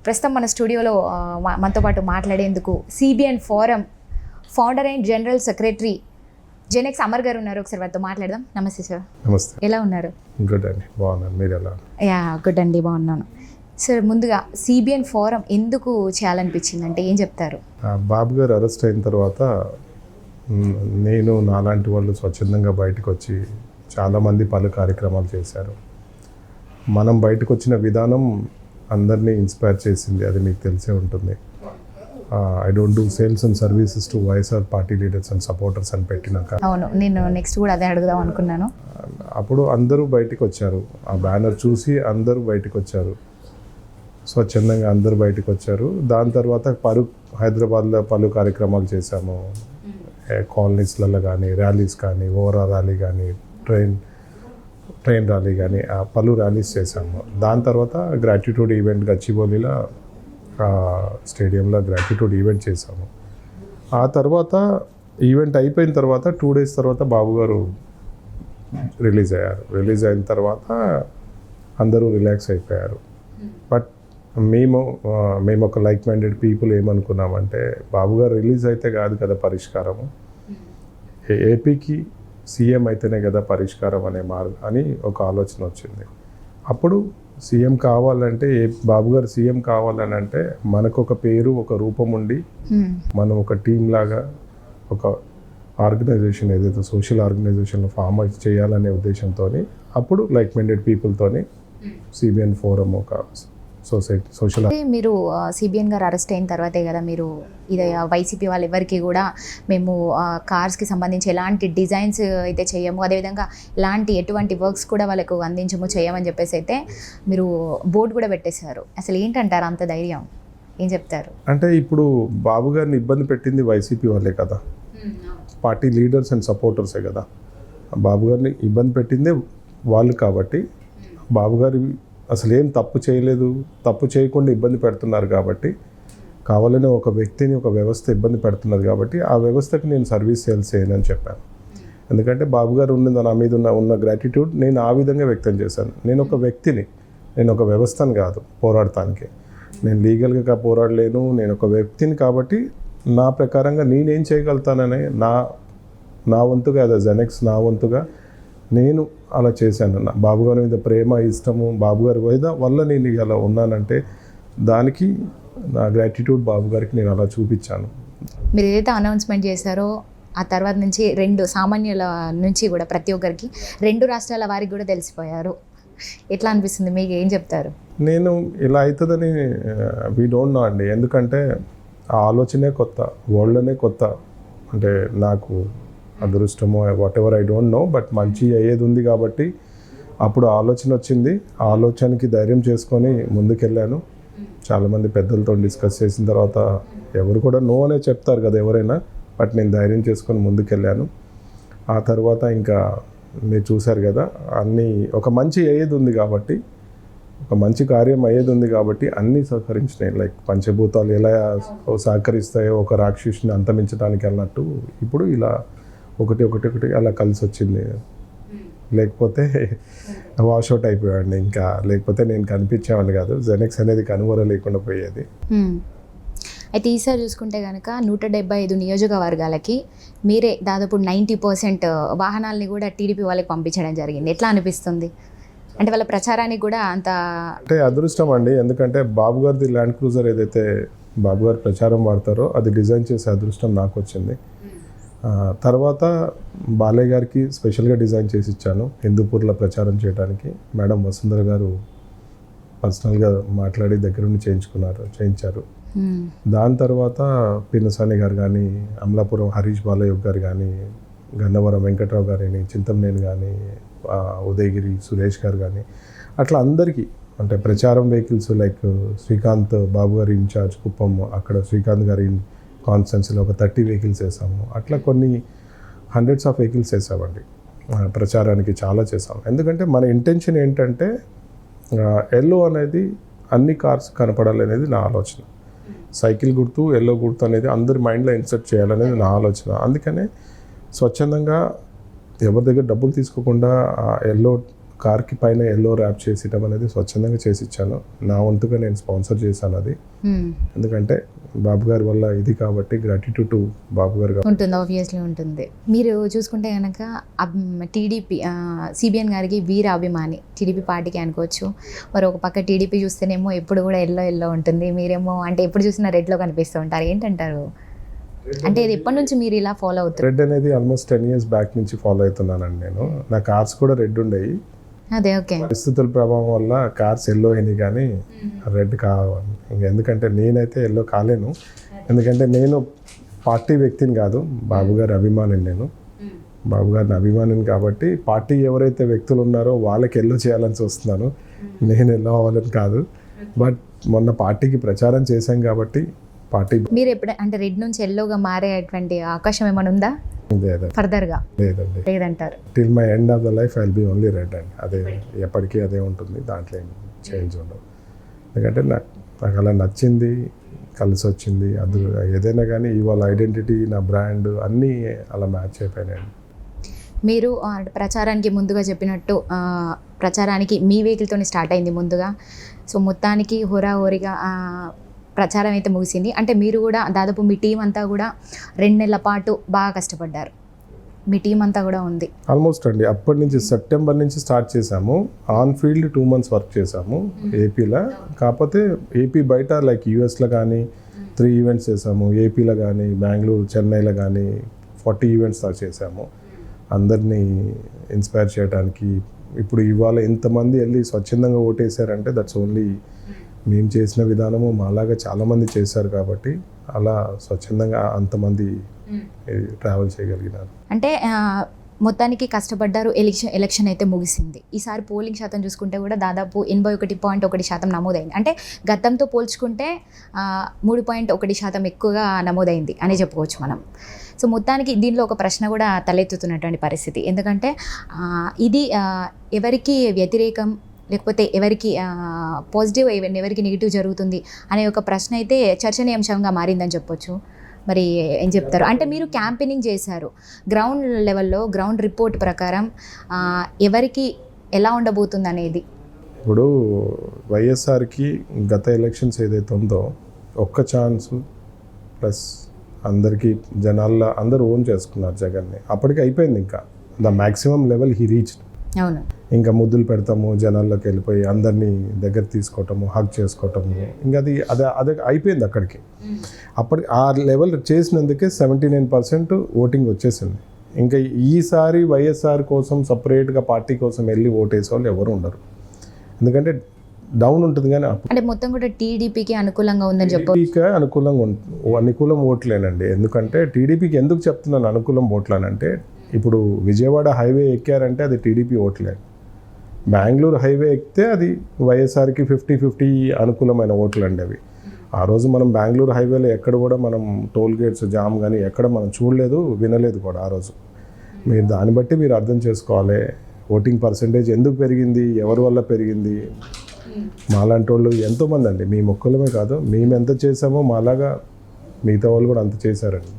ప్రస్తుతం మన స్టూడియోలో మనతో పాటు మాట్లాడేందుకు CBN forum founder and general secretary Genex Amar గారు ఉన్నారు. ఒకసారి వారితో మాట్లాడదాం. నమస్తే సార్. నమస్తే. ఎలా ఉన్నారు? గుడ్ అండి, బాగున్నాను. మీరు ఎలా? గుడ్ అండి, బాగున్నాను సార్. ముందుగా సిబిఎన్ ఫోరం ఎందుకు చేయాలనిపించింది అంటే ఏం చెప్తారు? బాబు గారు అరెస్ట్ అయిన తర్వాత నేను నాలాంటి వాళ్ళు స్వచ్ఛందంగా బయటకు వచ్చి చాలామంది పలు కార్యక్రమాలు చేశారు. మనం బయటకు వచ్చిన విధానం అందరినీ ఇన్స్పైర్ చేసింది, అది మీకు తెలిసే ఉంటుంది. I don't do sales and services to YSR party leaders and supporters అని పెట్టినాక అవును, నేను నెక్స్ట్ కూడా అదే అడుగుదాం అనుకున్నాను. అప్పుడు అందరూ బయటకు వచ్చారు, ఆ బ్యానర్ చూసి అందరూ బయటకు వచ్చారు, స్వచ్ఛందంగా అందరూ బయటకు వచ్చారు. దాని తర్వాత హైదరాబాద్లో పలు కార్యక్రమాలు చేశాము. కాలనీస్లలో కానీ, ర్యాలీస్ కానీ, ఓవరా ర్యాలీ కానీ, ట్రైన్ ర్యాలీ కానీ, పలు ర్యాలీస్ చేశాము. దాని తర్వాత గ్రాటిట్యూడ్ ఈవెంట్ గచ్చిబౌలిలో స్టేడియంలో గ్రాటిట్యూడ్ ఈవెంట్ చేశాము. ఆ తర్వాత ఈవెంట్ అయిపోయిన తర్వాత 2 days తర్వాత బాబు గారు రిలీజ్ అయ్యారు. రిలీజ్ అయిన తర్వాత అందరూ రిలాక్స్ అయిపోయారు. బట్ మేము ఒక లైక్ మైండెడ్ పీపుల్ ఏమనుకున్నామంటే, బాబు గారు రిలీజ్ అయితే కాదు కదా పరిష్కారము, ఏపీకి సీఎం అయితేనే కదా పరిష్కారం అని ఒక ఆలోచన వచ్చింది. అప్పుడు సీఎం కావాలంటే, బాబు గారు సీఎం కావాలని అంటే మనకు ఒక పేరు, ఒక రూపం ఉండి మనం ఒక టీం లాగా ఒక ఆర్గనైజేషన్ ఏదైతే సోషల్ ఆర్గనైజేషన్లో ఫామ్ చేయాలనే ఉద్దేశంతో అప్పుడు లైక్ మైండెడ్ పీపుల్తోని సిబిఎన్ ఫోరం ఒక సోషల్. మీరు సిబిఎన్ గారు అరెస్ట్ అయిన తర్వాతే కదా మీరు ఇది వైసీపీ వాళ్ళు ఎవరికి కూడా మేము కార్స్కి సంబంధించి ఎలాంటి డిజైన్స్ అయితే చేయము, అదేవిధంగా ఎటువంటి వర్క్స్ కూడా వాళ్ళకు అందించము, చేయమని చెప్పేసి అయితే మీరు బోర్డు కూడా పెట్టేశారు. అసలు ఏంటంటారు అంత ధైర్యం? ఏం చెప్తారు? అంటే ఇప్పుడు బాబు గారిని ఇబ్బంది పెట్టింది వైసీపీ వాళ్ళే కదా, పార్టీ లీడర్స్ అండ్ సపోర్టర్సే కదా. బాబు గారిని ఇబ్బంది పెట్టిందే వాళ్ళు కాబట్టి, బాబు గారి అసలు ఏం తప్పు చేయలేదు, తప్పు చేయకుండా ఇబ్బంది పెడుతున్నారు కాబట్టి, కావాలని ఒక వ్యక్తిని, ఒక వ్యవస్థ ఇబ్బంది పెడుతున్నది కాబట్టి ఆ వ్యవస్థకి నేను సర్వీస్ చేయనని చెప్పాను. ఎందుకంటే బాబు గారు నా మీద ఉన్న గ్రాటిట్యూడ్ నేను ఆ విధంగా వ్యక్తం చేశాను. నేను ఒక వ్యక్తిని, నేను ఒక వ్యవస్థను కాదు పోరాడటానికి. నేను లీగల్గా పోరాడలేను, నేను ఒక వ్యక్తిని కాబట్టి నా ప్రకారంగా నేనేం చేయగలుగుతానని నా వంతుగా అదే జెనెక్స్ నా వంతుగా నేను అలా చేశాను. బాబు గారి మీద ప్రేమ, ఇష్టము, బాబు గారి వల్ల నేను ఇలా ఉన్నానంటే దానికి నా గ్రాటిట్యూడ్ బాబు గారికి నేను అలా చూపించాను. మీరు ఏదైతే అనౌన్స్మెంట్ చేశారో ఆ తర్వాత నుంచి 2 సామాన్యుల నుంచి కూడా ప్రతి ఒక్కరికి 2 రాష్ట్రాల వారికి కూడా తెలిసిపోయారు. ఎట్లా అనిపిస్తుంది మీకు? ఏం చెప్తారు? నేను ఇలా అవుతుందని వీ డోంట్ నో అండి. ఎందుకంటే ఆ ఆలోచనే కొత్త, వరల్డ్లోనే కొత్త. అంటే నాకు అదృష్టమో whatever I don't know, but మంచి అయ్యేది ఉంది కాబట్టి అప్పుడు ఆలోచన వచ్చింది. ఆ ఆలోచనకి ధైర్యం చేసుకొని ముందుకెళ్ళాను. చాలామంది పెద్దలతో డిస్కస్ చేసిన తర్వాత ఎవరు కూడా నో అనే చెప్తారు కదా ఎవరైనా, బట్ నేను ధైర్యం చేసుకొని ముందుకెళ్ళాను. ఆ తర్వాత ఇంకా మీరు చూశారు కదా, అన్నీ ఒక మంచి అయ్యేది ఉంది కాబట్టి, ఒక మంచి కార్యం అయ్యేది ఉంది కాబట్టి అన్నీ సహకరించినాయి. లైక్ పంచభూతాలు ఎలా సహకరిస్తాయో ఒక రాక్షసుని అంతమించడానికి అన్నట్టు ఇప్పుడు ఇలా ఒకటి అలా కలిసి వచ్చింది. లేకపోతే వాష్అవుట్ అయిపోయాడు. ఇంకా లేకపోతే నేను కనిపించేవాడిని కాదు, జెనెక్స్ అనేది కనుమర లేకుండా పోయేది. అయితే ఈసారి చూసుకుంటే కనుక 175 నియోజకవర్గాలకి మీరే దాదాపు 90% వాహనాలని కూడా టీడీపీ వాళ్ళకి పంపించడం జరిగింది. ఎట్లా అనిపిస్తుంది? అంటే వాళ్ళ ప్రచారానికి కూడా అంత అంటే అదృష్టం అండి. ఎందుకంటే బాబు గారిది ల్యాండ్ క్రూజర్ ఏదైతే బాబు గారు ప్రచారం వాడతారో అది డిజైన్ చేసే అదృష్టం నాకు వచ్చింది. తర్వాత బాలయ్య గారికి స్పెషల్గా డిజైన్ చేసి ఇచ్చాను హిందూపూర్లో ప్రచారం చేయడానికి. మేడం వసుంధర గారు పర్సనల్గా మాట్లాడి దగ్గరుండి చేయించారు. దాని తర్వాత పిన్నసాని గారు కానీ, అమలాపురం హరీష్ బాలయ్య గారు కానీ, గన్నవరం వెంకట్రావు గారిని, చింతమనేని కానీ, ఉదయగిరి సురేష్ గారు కానీ, అట్లా అందరికీ అంటే ప్రచారం వెహికల్స్ లైక్ శ్రీకాంత్ బాబు గారి ఇన్ఛార్జ్ కుప్పం, అక్కడ శ్రీకాంత్ గారి కాన్స్టెన్సీలో ఒక 30 వెహికల్స్ వేసాము. అట్లా కొన్ని hundreds of వెహికల్స్ వేసామండి. ప్రచారానికి చాలా చేసాం. ఎందుకంటే మన ఇంటెన్షన్ ఏంటంటే ఎల్లో అనేది అన్ని కార్స్ కనపడాలి అనేది నా ఆలోచన. సైకిల్ గుర్తు, ఎల్లో గుర్తు అనేది అందరి మైండ్లో ఇన్సర్ట్ చేయాలనేది నా ఆలోచన. అందుకనే స్వచ్ఛందంగా ఎవరి దగ్గర డబ్బులు తీసుకోకుండా ఎల్లో కార్కి పైన ఎల్లో ర్యాప్ చేసేయటం అనేది స్వచ్ఛందంగా చేసి ఇచ్చాను. నా వంతుగా నేను స్పాన్సర్ చేశాను అది. ఎందుకంటే బాబు గారి వల్ల ఇది కాబట్టి గ్రాటిట్యూడ్ టు బాబు గారు ఉంటుంది, ఆబ్వియస్లీ ఉంటుంది. మీరు చూసుకుంటే కనుక టీడీపీ సిబిఎన్ గారికి వీర అభిమాని, టీడీపీ పార్టీకి అనుకోవచ్చు. మరి ఒక పక్క టీడీపీ చూస్తేనేమో ఎప్పుడు కూడా ఎల్లో ఉంటుంది, మీరేమో అంటే ఎప్పుడు చూసినా రెడ్లో కనిపిస్తూ ఉంటారు. ఏంటంటారు? అంటే ఇది ఎప్పటి నుంచి మీరు ఇలా ఫాలో అవుతారు? రెడ్ అనేది ఆల్మోస్ట్ 10 years బ్యాక్ నుంచి ఫాలో అవుతున్నానండి నేను. నా కార్స్ కూడా రెడ్ ఉండేవి. అదే ఓకే. పరిస్థితుల ప్రభావం వల్ల కార్స్ ఎల్లో అయినాయి కానీ రెడ్ కావాలి. ఎందుకంటే నేనైతే ఎల్లో కాలేను. ఎందుకంటే నేను పార్టీ వ్యక్తిని కాదు, బాబు గారి అభిమానిని. నేను బాబు గారిని అభిమానిని కాబట్టి పార్టీ ఎవరైతే వ్యక్తులు ఉన్నారో వాళ్ళకి ఎల్లో చేయాలని చూస్తున్నాను. నేను ఎల్లో అవ్వాలని కాదు. బట్ మొన్న పార్టీకి ప్రచారం చేశాం కాబట్టి పార్టీ. మీరు ఎప్పుడు అంటే రెడ్ నుంచి ఎల్లోగా మారేటువంటి అవకాశం ఏమైనా ఉందా ఫర్దర్గా? లేదండి, లేదంటారు. Till my end of the life I will be only red అండి. అదే ఎప్పటికీ అదే ఉంటుంది, దాంట్లో ఏం చేంజ్ ఉండదు. ఎందుకంటే నాకు అలా నచ్చింది, కలిసి వచ్చింది. అది ఏదైనా కానీ ఇవాళ ఐడెంటిటీ, నా బ్రాండ్ అన్నీ అలా మ్యాచ్ అయిపోయినాయండి. మీరు ప్రచారానికి ముందుగా చెప్పినట్టు ప్రచారానికి మీ వెహికల్తో స్టార్ట్ అయింది ముందుగా. సో మొత్తానికి హోరాహోరీగా ప్రచారం అయితే ముగిసింది. అంటే మీరు కూడా దాదాపు మీ టీం అంతా కూడా 2 నెలల పాటు బాగా కష్టపడ్డారు. మీ టీం అంతా కూడా ఉంది ఆల్మోస్ట్ అండి. అప్పటి నుంచి సెప్టెంబర్ నుంచి స్టార్ట్ చేసాము. ఆన్ ఫీల్డ్ 2 months వర్క్ చేసాము ఏపీలో. కాకపోతే ఏపీ బయట లైక్ యూఎస్లో కానీ 3 events చేసాము. ఏపీలో కానీ బెంగళూరు, చెన్నైలో కానీ 40 events దాకా చేసాము. అందరినీ ఇన్స్పైర్ చేయడానికి. ఇప్పుడు ఇవాళ ఎంతమంది వెళ్ళి స్వచ్ఛందంగా ఓటేసారంటే దట్స్ ఓన్లీ మేము చేసిన విధానము మాలాగా చాలామంది చేశారు కాబట్టి అలా స్వచ్ఛందంగా అంతమంది ట్రావెల్ చేయగలిగినారు. అంటే మొత్తానికి కష్టపడ్డారు. ఎలక్షన్ అయితే ముగిసింది. ఈసారి పోలింగ్ శాతం చూసుకుంటే కూడా దాదాపు 81.1% నమోదైంది. అంటే గతంతో పోల్చుకుంటే 3.1% ఎక్కువగా నమోదైంది అని చెప్పుకోవచ్చు మనం. సో మొత్తానికి దీనిలో ఒక ప్రశ్న కూడా తలెత్తుతున్నటువంటి పరిస్థితి. ఎందుకంటే ఇది ఎవరికి వ్యతిరేకం, లేకపోతే ఎవరికి పాజిటివ్, ఎవరికి నెగిటివ్ జరుగుతుంది అనే ఒక ప్రశ్న అయితే చర్చనీయాంశంగా మారిందని చెప్పొచ్చు. మరి ఏం చెప్తారు? అంటే మీరు క్యాంపెయినింగ్ చేశారు గ్రౌండ్ లెవెల్లో, గ్రౌండ్ రిపోర్ట్ ప్రకారం ఎవరికి ఎలా ఉండబోతుంది అనేది. ఇప్పుడు వైఎస్ఆర్కి గత ఎలక్షన్స్ ఏదైతే ఉందో ఒక్క ఛాన్స్ ప్లస్ అందరికీ జనాల్లో అందరూ ఓన్ చేసుకున్నారు జగన్ని. అప్పటికి అయిపోయింది. ఇంకా the maximum level he reached. అవును. ఇంకా ముద్దులు పెడతాము, జనాల్లోకి వెళ్ళిపోయి అందరినీ దగ్గర తీసుకోవటము, హగ్ చేసుకోవటము, ఇంకా అదే అయిపోయింది అక్కడికి. అప్పటికి ఆ లెవెల్ చేసినందుకే 79% ఓటింగ్ వచ్చేసింది. ఇంకా ఈసారి వైఎస్ఆర్ కోసం సపరేట్గా పార్టీ కోసం వెళ్ళి ఓటేసే వాళ్ళు ఎవరు ఉండరు. ఎందుకంటే డౌన్ ఉంటుంది. కానీ అంటే మొత్తం కూడా టీడీపీకి అనుకూలంగా ఉందని టీడీపీకి అనుకూలం ఓట్లేనండి. ఎందుకంటే టీడీపీకి ఎందుకు చెప్తున్నాను అనుకూలం ఓట్లేనంటే, ఇప్పుడు విజయవాడ హైవే ఎక్కారంటే అది టీడీపీ ఓట్లే. బెంగళూరు హైవే ఎక్కితే అది వైఎస్ఆర్కి 50-50 అనుకూలమైన ఓట్లు అండి అవి. ఆ రోజు మనం బెంగళూరు హైవేలో ఎక్కడ కూడా మనం టోల్ గేట్స్ జామ్ కానీ ఎక్కడ మనం చూడలేదు, వినలేదు కూడా ఆ రోజు. మీరు దాన్ని బట్టి మీరు అర్థం చేసుకోవాలి ఓటింగ్ పర్సంటేజ్ ఎందుకు పెరిగింది, ఎవరి వల్ల పెరిగింది. మాలాంటి వాళ్ళు ఎంతోమంది అండి, మీ మొక్కలమే కాదు, మేము ఎంత చేసామో మాలాగా మిగతా వాళ్ళు కూడా అంత చేశారండి.